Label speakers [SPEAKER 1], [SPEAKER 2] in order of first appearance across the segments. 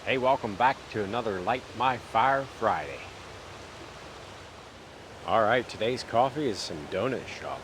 [SPEAKER 1] Hey, welcome back to another Light My Fire Friday. All right, today's coffee is some donut shop.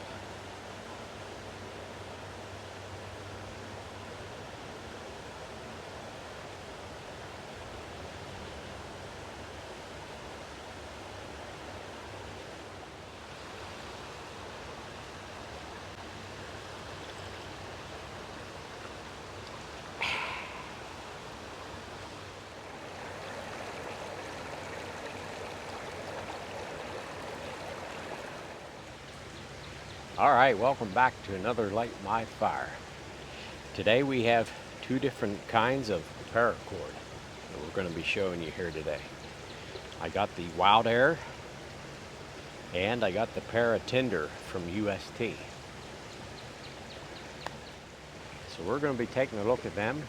[SPEAKER 1] All right, welcome back to another Light My Fire. Today we have two different kinds of paracord that we're going to be showing you here today. I got the Wild Air and I got the Paratender from UST. So we're going to be taking a look at them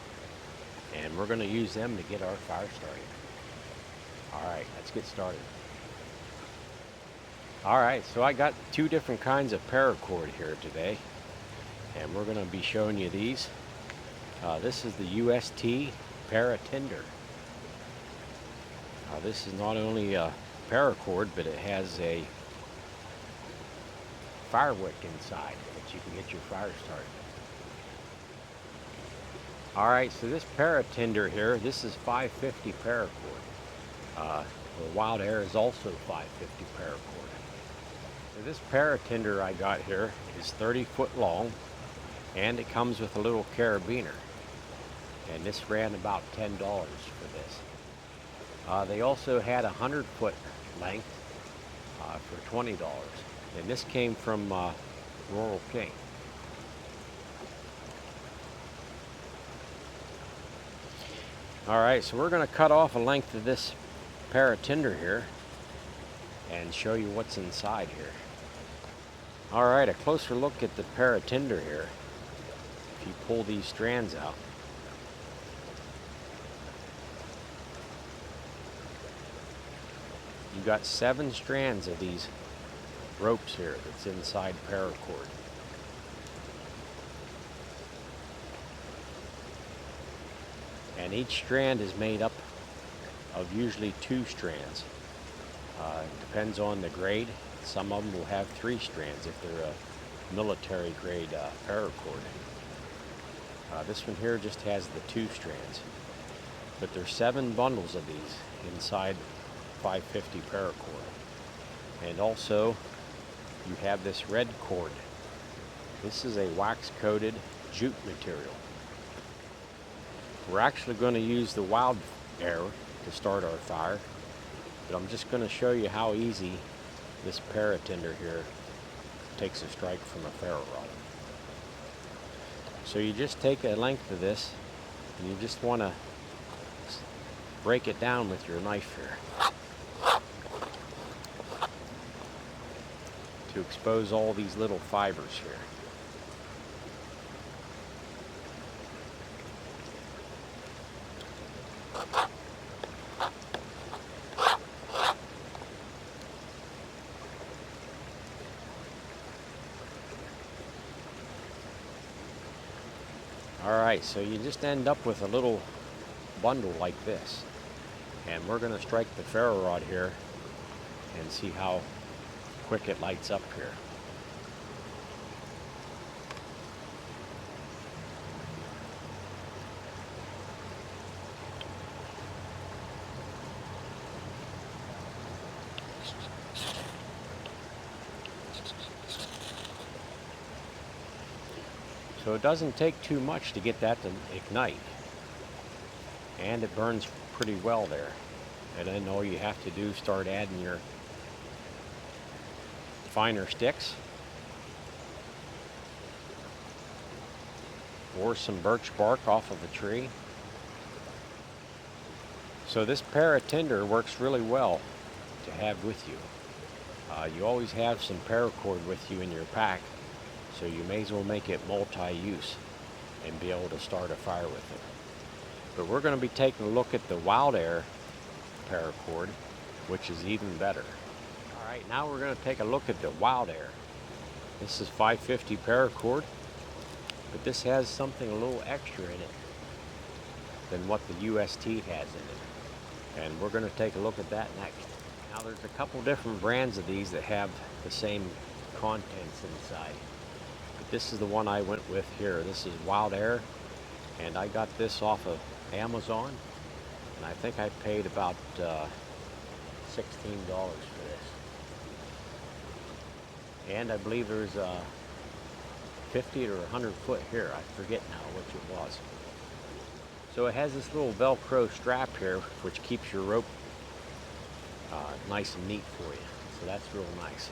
[SPEAKER 1] and we're going to use them to get our fire started. All right, let's get started. All right, so I got two different kinds of paracord here today, and we're going to be showing you these. This is the UST Paratender. This is not only a paracord, but it has a fire wick inside that you can get your fire started. All right, so this Paratender here, this is 550 paracord. The Wild Air is also 550 paracord. So this Paratender I got here is 30 foot long, and it comes with a little carabiner. And this ran about $10 for this. They also had a 100-foot length for $20, and this came from Rural King. All right, so we're going to cut off a length of this Paratender here and show you what's inside here. All right, a closer look at the Paratender here. If you pull these strands out, you got 7 strands of these ropes here that's inside paracord. And each strand is made up of usually 2 strands. It depends on the grade. Some of them will have 3 strands if they're a military grade paracord. This one here just has the 2 strands. But there's 7 bundles of these inside 550 paracord. And also you have this red cord. This is a wax coated jute material. We're actually going to use the Wild Air to start our fire, but I'm just going to show you how easy this Paratender here takes a strike from a ferro rod. So you just take a length of this and you just want to break it down with your knife here to expose all these little fibers here. Alright, so you just end up with a little bundle like this. And we're going to strike the ferro rod here and see how quick it lights up here. So it doesn't take too much to get that to ignite, and it burns pretty well there. And then all you have to do is start adding your finer sticks or some birch bark off of a tree. So this Paratender works really well to have with you. You always have some paracord with you in your pack, so you may as well make it multi-use and be able to start a fire with it. But we're going to be taking a look at the Wild Air paracord, which is even better. All right, now we're going to take a look at the Wild Air. This is 550 paracord, but this has something a little extra in it. than what the UST has in it. And we're going to take a look at that next. Now there's a couple different brands of these that have the same contents inside. But this is the one I went with here. This is Wild Air, and I got this off of Amazon, and I think I paid about $16 for this. And I believe there's a 50 or 100 foot here. I forget now which it was. So it has this little Velcro strap here, which keeps your rope nice and neat for you. So that's real nice.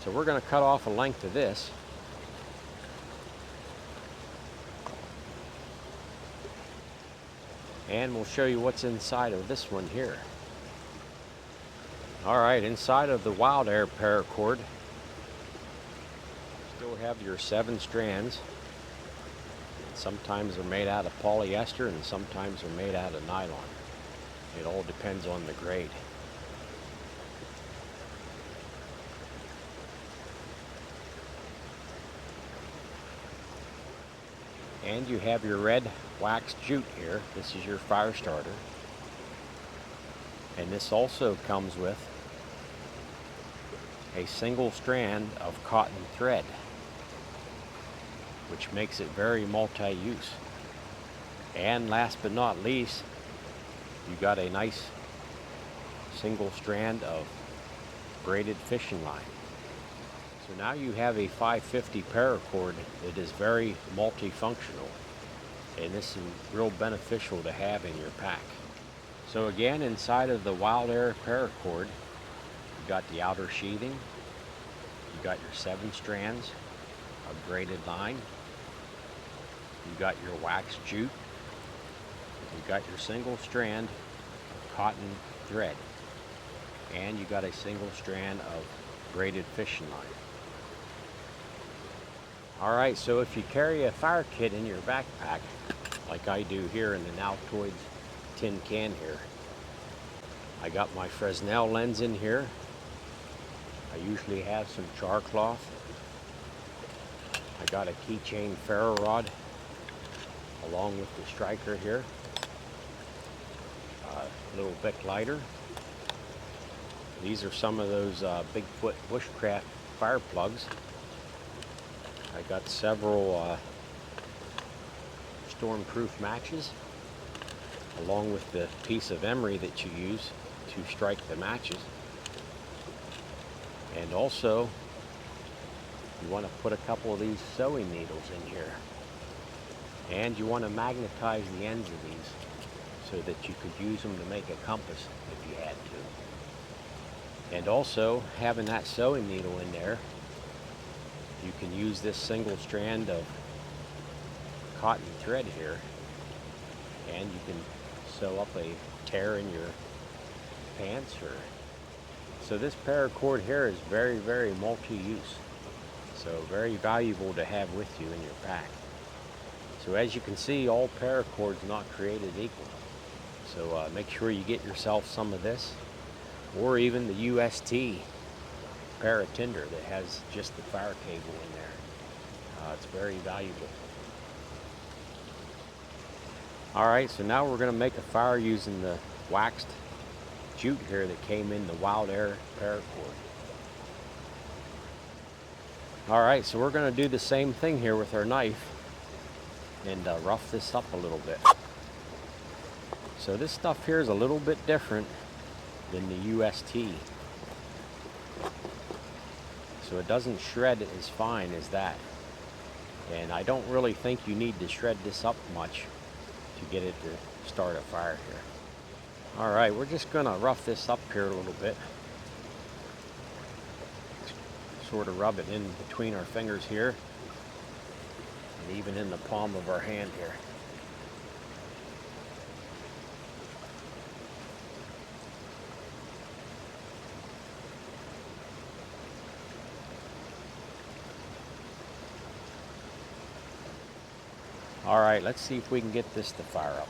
[SPEAKER 1] So we're going to cut off a length of this. And we'll show you what's inside of this one here. Alright, inside of the Wild Air paracord, still have your 7 strands. Sometimes they're made out of polyester and sometimes they're made out of nylon. It all depends on the grade. And you have your red wax jute here. This is your fire starter. And this also comes with a single strand of cotton thread, which makes it very multi-use. And last but not least, you got a nice single strand of braided fishing line. So now you have a 550 paracord that is very multifunctional, and this is real beneficial to have in your pack. So again, inside of the Wild Air paracord, you got the outer sheathing, you got your 7 strands of braided line, you got your wax jute, you got your single strand of cotton thread, and you got a single strand of braided fishing line. Alright, so if you carry a fire kit in your backpack, like I do here in the Naltoids tin can here, I got my Fresnel lens in here. I usually have some char cloth. I got a keychain ferro rod along with the striker here. Little Bic lighter. These are some of those Bigfoot Bushcraft fire plugs. I got several storm-proof matches, along with the piece of emery that you use to strike the matches. And also, you want to put a couple of these sewing needles in here. And you want to magnetize the ends of these so that you could use them to make a compass if you had to. And also, having that sewing needle in there, you can use this single strand of cotton thread here, and you can sew up a tear in your pants. So this paracord here is very, very multi-use. So very valuable to have with you in your pack. So as you can see, all paracords not created equal. So make sure you get yourself some of this, or even the UST paratinder that has just the fire cable in there. It's very valuable. Alright, so now we're going to make a fire using the waxed jute here that came in the Wild Air paracord. Alright, so we're going to do the same thing here with our knife and rough this up a little bit. So this stuff here is a little bit different than the UST. So it doesn't shred as fine as that. And I don't really think you need to shred this up much to get it to start a fire here. Alright, we're just going to rough this up here a little bit. Sort of rub it in between our fingers here, and even in the palm of our hand here. Alright, let's see if we can get this to fire up.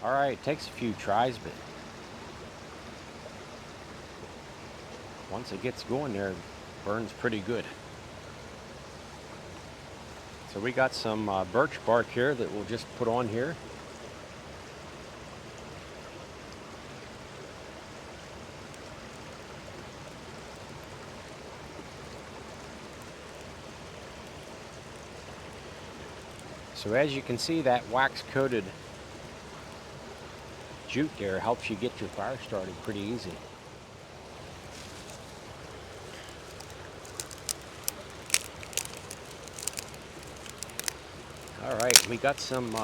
[SPEAKER 1] All right, it takes a few tries, but once it gets going there, it burns pretty good. So we got some birch bark here that we'll just put on here. So as you can see, that wax-coated jute there helps you get your fire started pretty easy. All right, we got some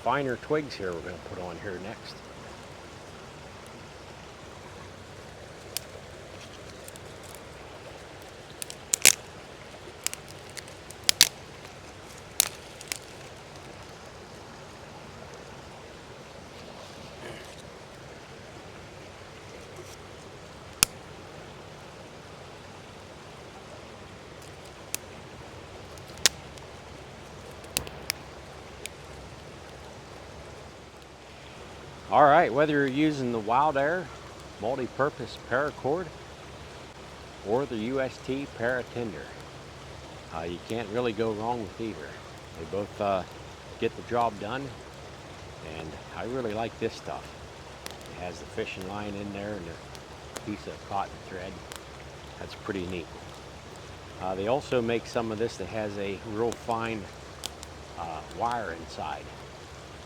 [SPEAKER 1] finer twigs here we're going to put on here next. All right, whether you're using the Wild Air multi-purpose paracord or the UST Paratender, you can't really go wrong with either. They both get the job done, and I really like this stuff. It has the fishing line in there and a piece of cotton thread. That's pretty neat. They also make some of this that has a real fine wire inside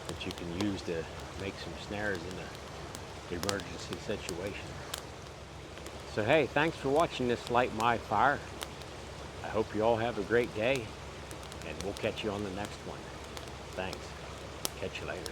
[SPEAKER 1] that you can use to make some snares in an emergency situation. So hey, thanks for watching this Light My Fire. I hope you all have a great day, and we'll catch you on the next one. Thanks. Catch you later.